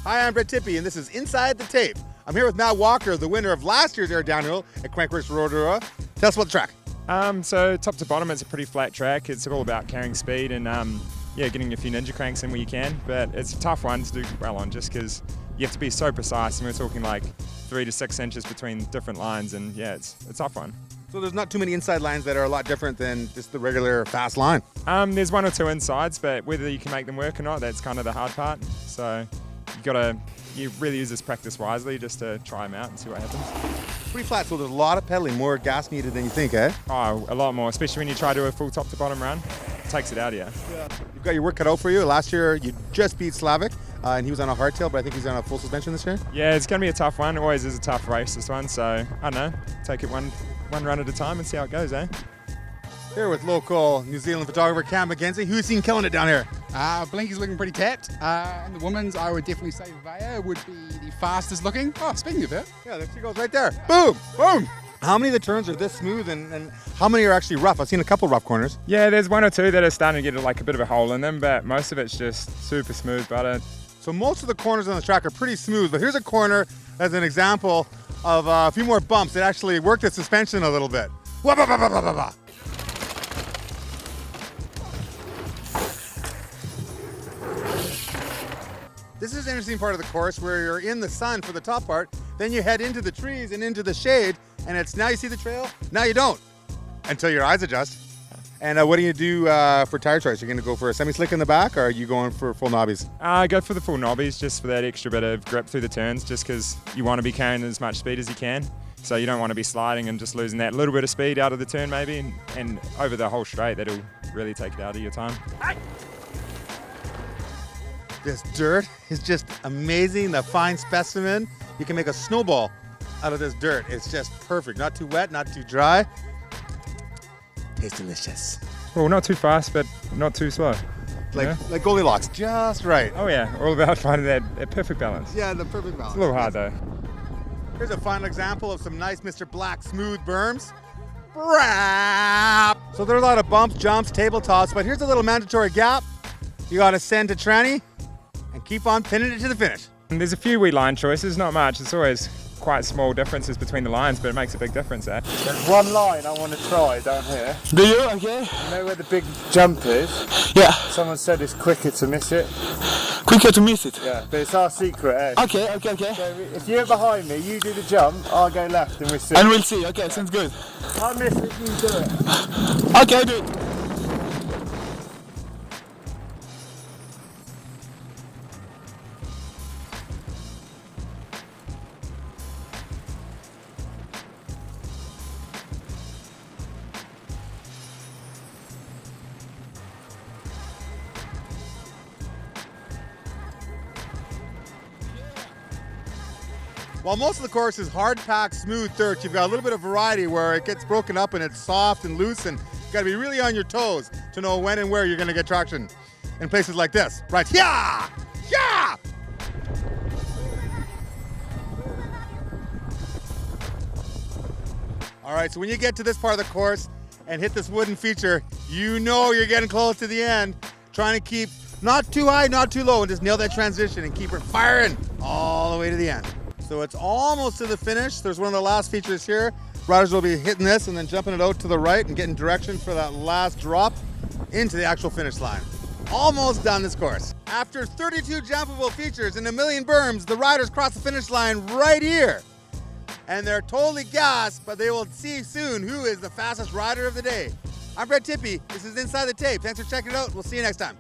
Hi, I'm Tippie, and this is Inside the Tape. I'm here with Matt Walker, the winner of last year's Air Downhill at Crankworx Rotorua. Tell us about the track. So top to bottom, it's a pretty flat track. It's all about carrying speed and getting a few ninja cranks in where you can. But it's a tough one to do well on, just because you have to be so precise, and we're talking like 3 to 6 inches between different lines, and yeah, it's a tough one. So there's not too many inside lines that are a lot different than just the regular fast line. There's 1 or 2 insides, but whether you can make them work or not, that's kind of the hard part. So you really use this practice wisely just to try them out and see what happens. Pretty flat, so there's a lot of pedaling, more gas needed than you think, eh? Oh, a lot more, especially when you try to do a full top to bottom run. It takes it out of you. Yeah. You've got your work cut out for you. Last year you just beat Slavic, and he was on a hardtail, but I think he's on a full suspension this year. Yeah, it's going to be a tough one. It always is a tough race, this one. So, I don't know, take it one run at a time and see how it goes, eh? Here with local New Zealand photographer Cam McKenzie. Who's seen killing it down here? Blinky's looking pretty tapped. And the women's, I would definitely say Vaya would be the fastest looking. Oh, speaking of it. Yeah, there she goes right there. Boom, boom. How many of the turns are this smooth and how many are actually rough? I've seen a couple rough corners. Yeah, there's 1 or 2 that are starting to get like a bit of a hole in them, but most of it's just super smooth butter. So most of the corners on the track are pretty smooth, but here's a corner as an example of a few more bumps that actually worked the suspension a little bit. Wah, bah, bah, bah, bah, bah, bah. This is an interesting part of the course where you're in the sun for the top part, then you head into the trees and into the shade, and it's now you see the trail, now you don't, until your eyes adjust. And what do you do for tire choice? You're going to go for a semi-slick in the back, or are you going for full knobbies? I go for the full knobbies just for that extra bit of grip through the turns, just because you want to be carrying as much speed as you can. So you don't want to be sliding and just losing that little bit of speed out of the turn maybe, and over the whole straight, that'll really take it out of your time. This dirt is just amazing, the fine specimen. You can make a snowball out of this dirt. It's just perfect, not too wet, not too dry. Tastes delicious. Well, not too fast, but not too slow. Like Goldilocks, just right. Oh yeah, all about finding that perfect balance. Yeah, the perfect balance. It's a little hard though. Here's a final example of some nice Mr. Black smooth berms. Brap! So there are a lot of bumps, jumps, tabletops, but here's a little mandatory gap. You gotta send to tranny and keep on pinning it to the finish. And there's a few wee line choices, not much. It's always quite small differences between the lines, but it makes a big difference there. There's one line I want to try down here. Do you? Okay. You know where the big jump is? Yeah. Someone said it's quicker to miss it. Quicker to miss it. Yeah, but it's our secret, eh? Okay. So if you're behind me, you do the jump, I'll go left and we'll see. And we'll see. Okay, sounds good. I'll miss it, you do it. Okay, do it. While most of the course is hard-packed, smooth dirt, you've got a little bit of variety where it gets broken up and it's soft and loose, and you've got to be really on your toes to know when and where you're going to get traction in places like this. Right, yeah! Yeah! All right, so when you get to this part of the course and hit this wooden feature, you know you're getting close to the end, trying to keep not too high, not too low, and just nail that transition and keep her firing all the way to the end. So it's almost to the finish. There's one of the last features here. Riders will be hitting this and then jumping it out to the right and getting direction for that last drop into the actual finish line. Almost done this course. After 32 jumpable features and 1 million berms, the riders cross the finish line right here. And they're totally gassed, but they will see soon who is the fastest rider of the day. I'm Tippie. This is Inside the Tape. Thanks for checking it out. We'll see you next time.